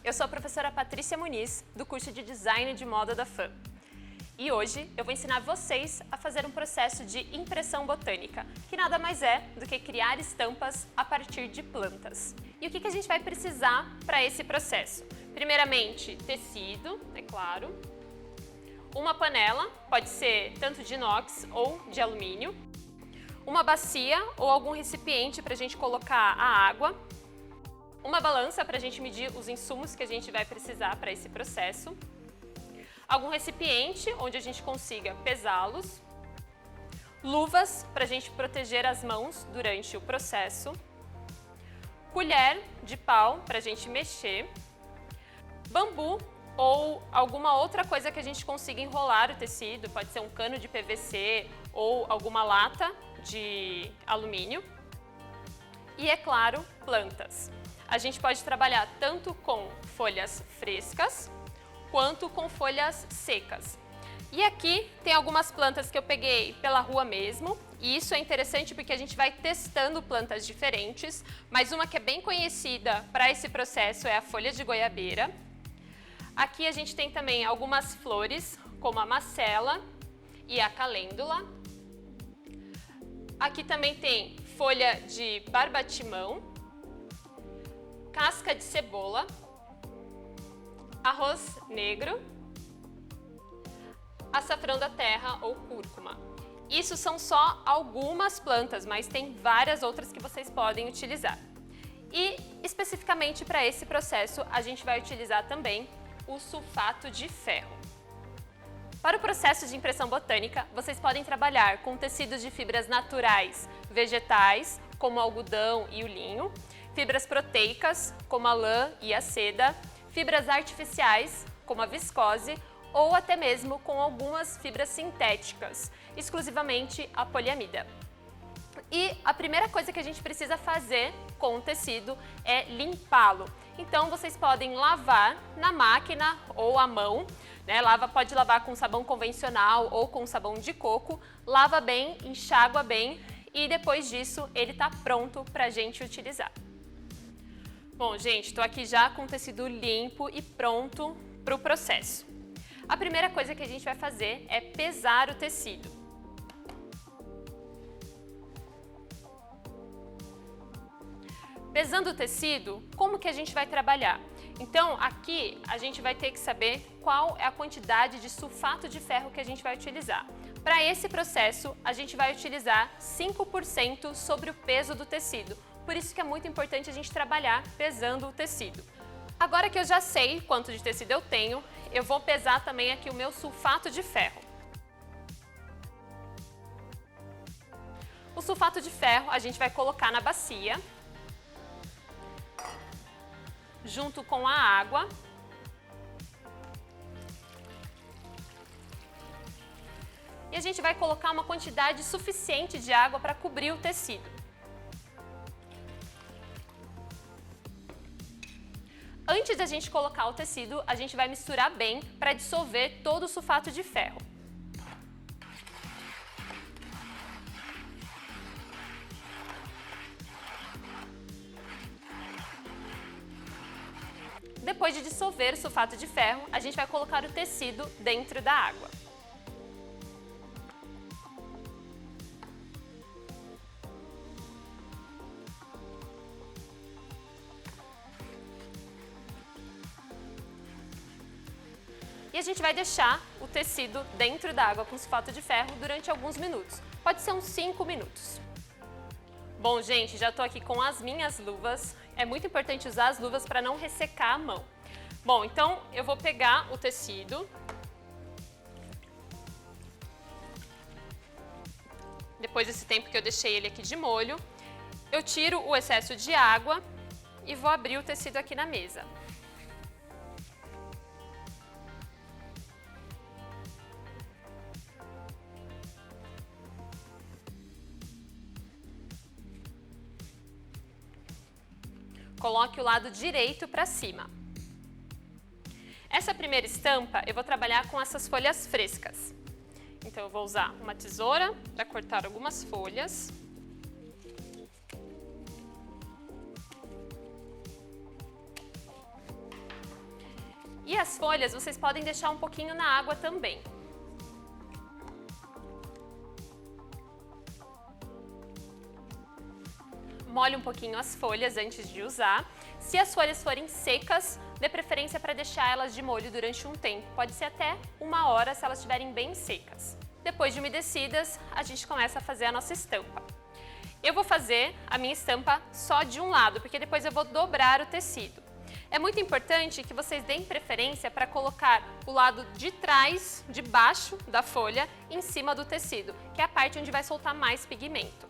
eu sou a professora Patrícia Muniz, do curso de Design de Moda da FAM. E hoje eu vou ensinar vocês a fazer um processo de impressão botânica, que nada mais é do que criar estampas a partir de plantas. E o que a gente vai precisar para esse processo? Primeiramente, tecido, é claro, uma panela, pode ser tanto de inox ou de alumínio, uma bacia ou algum recipiente para a gente colocar a água, uma balança para a gente medir os insumos que a gente vai precisar para esse processo, algum recipiente onde a gente consiga pesá-los, luvas para a gente proteger as mãos durante o processo, colher de pau para a gente mexer, bambu ou alguma outra coisa que a gente consiga enrolar o tecido, pode ser um cano de PVC ou alguma lata de alumínio. E, é claro, plantas. A gente pode trabalhar tanto com folhas frescas quanto com folhas secas. E aqui tem algumas plantas que eu peguei pela rua mesmo, e isso é interessante porque a gente vai testando plantas diferentes, mas uma que é bem conhecida para esse processo é a folha de goiabeira. Aqui a gente tem também algumas flores, como a macela e a calêndula. Aqui também tem folha de barbatimão, casca de cebola, arroz negro, açafrão da terra ou cúrcuma. Isso são só algumas plantas, mas tem várias outras que vocês podem utilizar. E especificamente para esse processo a gente vai utilizar também o sulfato de ferro. Para o processo de impressão botânica, vocês podem trabalhar com tecidos de fibras naturais, vegetais, como o algodão e o linho, fibras proteicas, como a lã e a seda, fibras artificiais, como a viscose, ou até mesmo com algumas fibras sintéticas, exclusivamente a poliamida. E a primeira coisa que a gente precisa fazer com o tecido é limpá-lo. Então vocês podem lavar na máquina ou à mão, né? Pode lavar com sabão convencional ou com sabão de coco, lava bem, enxágua bem e depois disso ele está pronto para a gente utilizar. Bom, gente, estou aqui já com o tecido limpo e pronto para o processo. A primeira coisa que a gente vai fazer é pesar o tecido. Pesando o tecido, como que a gente vai trabalhar? Então, aqui a gente vai ter que saber qual é a quantidade de sulfato de ferro que a gente vai utilizar. Para esse processo, a gente vai utilizar 5% sobre o peso do tecido. Por isso que é muito importante a gente trabalhar pesando o tecido. Agora que eu já sei quanto de tecido eu tenho, eu vou pesar também aqui o meu sulfato de ferro. O sulfato de ferro a gente vai colocar na bacia, junto com a água. E a gente vai colocar uma quantidade suficiente de água para cobrir o tecido. Antes da gente colocar o tecido, a gente vai misturar bem para dissolver todo o sulfato de ferro. Depois de dissolver o sulfato de ferro, a gente vai colocar o tecido dentro da água. E a gente vai deixar o tecido dentro da água com sulfato de ferro durante alguns minutos. Pode ser uns 5 minutos. Bom, gente, já estou aqui com as minhas luvas. É muito importante usar as luvas para não ressecar a mão. Bom, então eu vou pegar o tecido. Depois desse tempo que eu deixei ele aqui de molho, eu tiro o excesso de água e vou abrir o tecido aqui na mesa. Coloque o lado direito para cima. Essa primeira estampa eu vou trabalhar com essas folhas frescas. Então eu vou usar uma tesoura para cortar algumas folhas. E as folhas vocês podem deixar um pouquinho na água também. Molhe um pouquinho as folhas antes de usar. Se as folhas forem secas, dê preferência para deixar elas de molho durante um tempo. Pode ser até 1 hora se elas estiverem bem secas. Depois de umedecidas, a gente começa a fazer a nossa estampa. Eu vou fazer a minha estampa só de um lado, porque depois eu vou dobrar o tecido. É muito importante que vocês deem preferência para colocar o lado de trás, de baixo da folha, em cima do tecido, que é a parte onde vai soltar mais pigmento.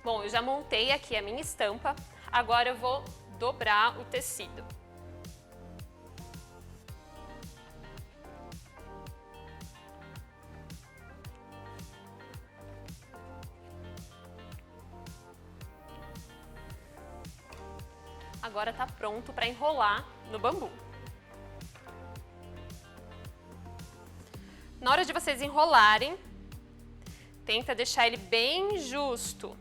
Bom, eu já montei aqui a minha estampa, agora eu vou dobrar o tecido. Agora tá pronto para enrolar no bambu. Na hora de vocês enrolarem, tenta deixar ele bem justo.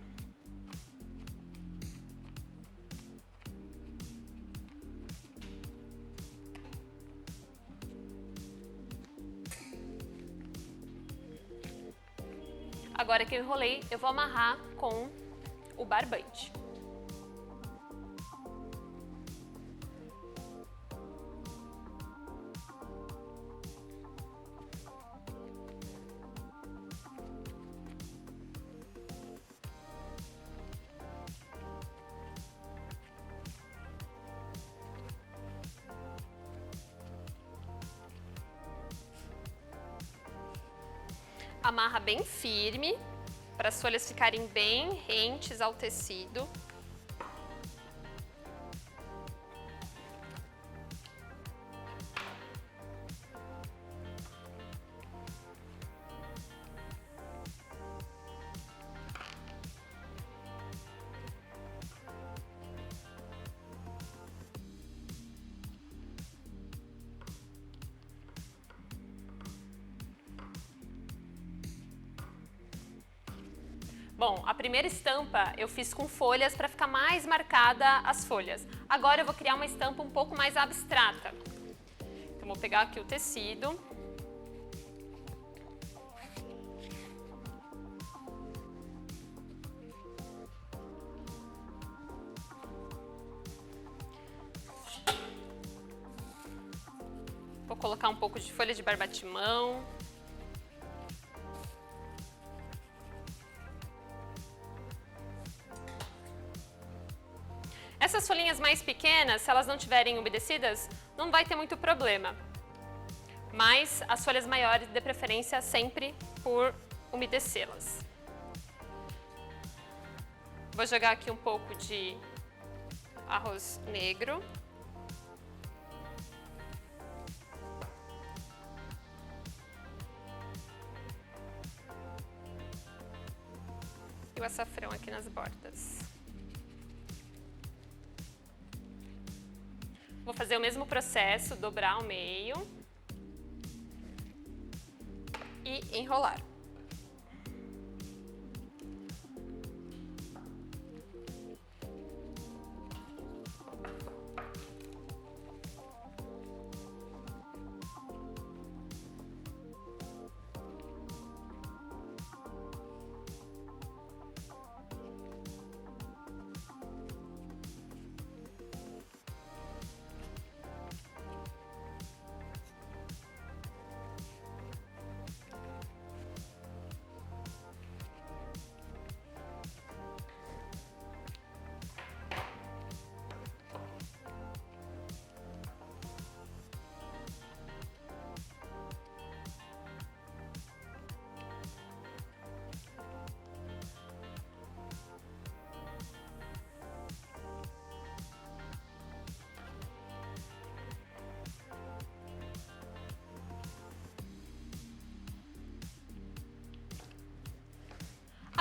Agora que eu enrolei, eu vou amarrar com o barbante. Amarra bem firme, para as folhas ficarem bem rentes ao tecido. Bom, a primeira estampa eu fiz com folhas para ficar mais marcada as folhas. Agora eu vou criar uma estampa um pouco mais abstrata. Então vou pegar aqui o tecido. Vou colocar um pouco de folha de barbatimão. Essas folhinhas mais pequenas, se elas não tiverem umedecidas, não vai ter muito problema. Mas as folhas maiores, de preferência, sempre por umedecê-las. Vou jogar aqui um pouco de arroz negro. E o açafrão aqui nas bordas. Vou fazer o mesmo processo, dobrar ao meio e enrolar.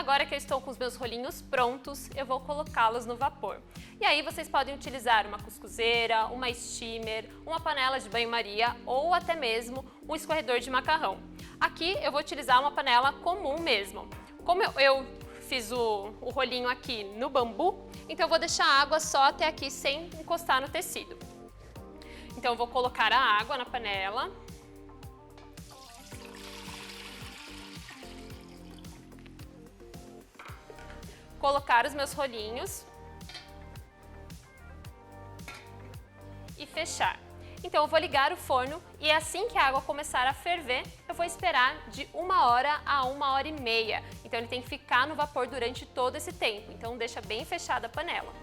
Agora que eu estou com os meus rolinhos prontos, eu vou colocá-los no vapor. E aí vocês podem utilizar uma cuscuzeira, uma steamer, uma panela de banho-maria ou até mesmo um escorredor de macarrão. Aqui eu vou utilizar uma panela comum mesmo. Como eu fiz o rolinho aqui no bambu, então eu vou deixar a água só até aqui sem encostar no tecido. Então eu vou colocar a água na panela. Colocar os meus rolinhos e fechar. Então eu vou ligar o forno e assim que a água começar a ferver, eu vou esperar de 1 hora a 1h30. Então ele tem que ficar no vapor durante todo esse tempo, então deixa bem fechada a panela.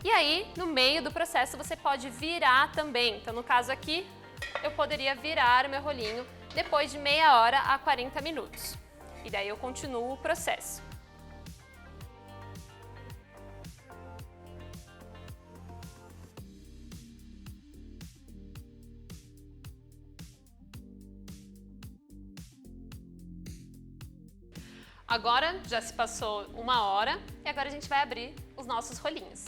E aí, no meio do processo, você pode virar também. Então no caso aqui, eu poderia virar o meu rolinho depois de meia hora a 40 minutos. E daí eu continuo o processo. Agora já se passou 1 hora e agora a gente vai abrir os nossos rolinhos.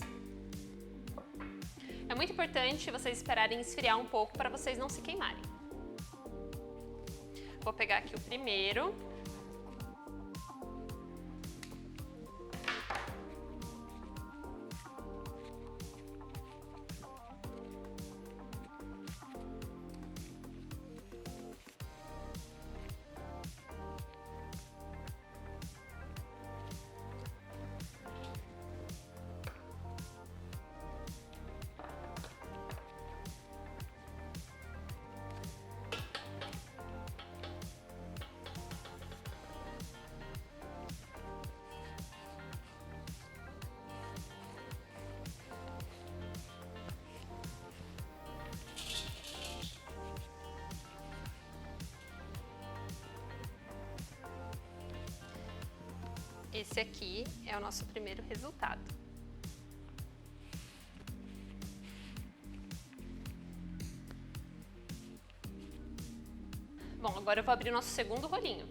É muito importante vocês esperarem esfriar um pouco para vocês não se queimarem. Vou pegar aqui o primeiro. Esse aqui é o nosso primeiro resultado. Bom, agora eu vou abrir o nosso segundo rolinho.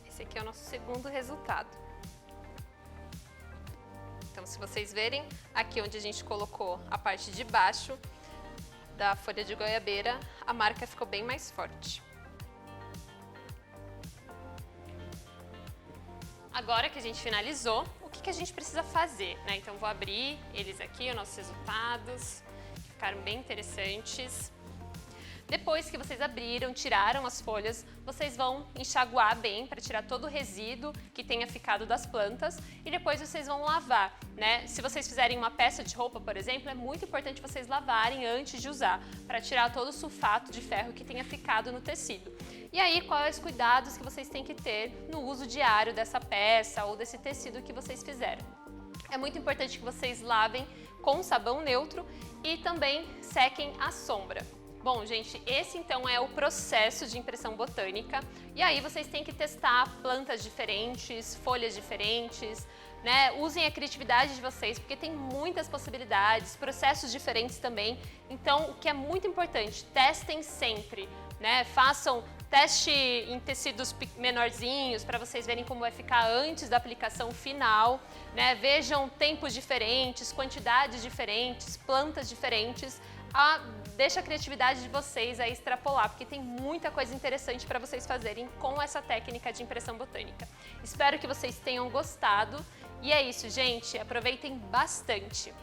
Esse aqui é o nosso segundo resultado. Então, se vocês verem, aqui onde a gente colocou a parte de baixo da folha de goiabeira, a marca ficou bem mais forte. Agora que a gente finalizou, o que a gente precisa fazer, né? Então, vou abrir eles aqui, os nossos resultados, que ficaram bem interessantes. Depois que vocês abriram, tiraram as folhas, vocês vão enxaguar bem para tirar todo o resíduo que tenha ficado das plantas e depois vocês vão lavar, né? Se vocês fizerem uma peça de roupa, por exemplo, é muito importante vocês lavarem antes de usar, para tirar todo o sulfato de ferro que tenha ficado no tecido. E aí, quais os cuidados que vocês têm que ter no uso diário dessa peça ou desse tecido que vocês fizeram? É muito importante que vocês lavem com sabão neutro e também sequem à sombra. Bom, gente, esse então é o processo de impressão botânica. E aí vocês têm que testar plantas diferentes, folhas diferentes, né? Usem a criatividade de vocês, porque tem muitas possibilidades, processos diferentes também. Então, o que é muito importante, testem sempre, né? Façam teste em tecidos menorzinhos para vocês verem como vai ficar antes da aplicação final, né? Vejam tempos diferentes, quantidades diferentes, plantas diferentes. Deixa a criatividade de vocês aí extrapolar, porque tem muita coisa interessante para vocês fazerem com essa técnica de impressão botânica. Espero que vocês tenham gostado. E é isso, gente. Aproveitem bastante!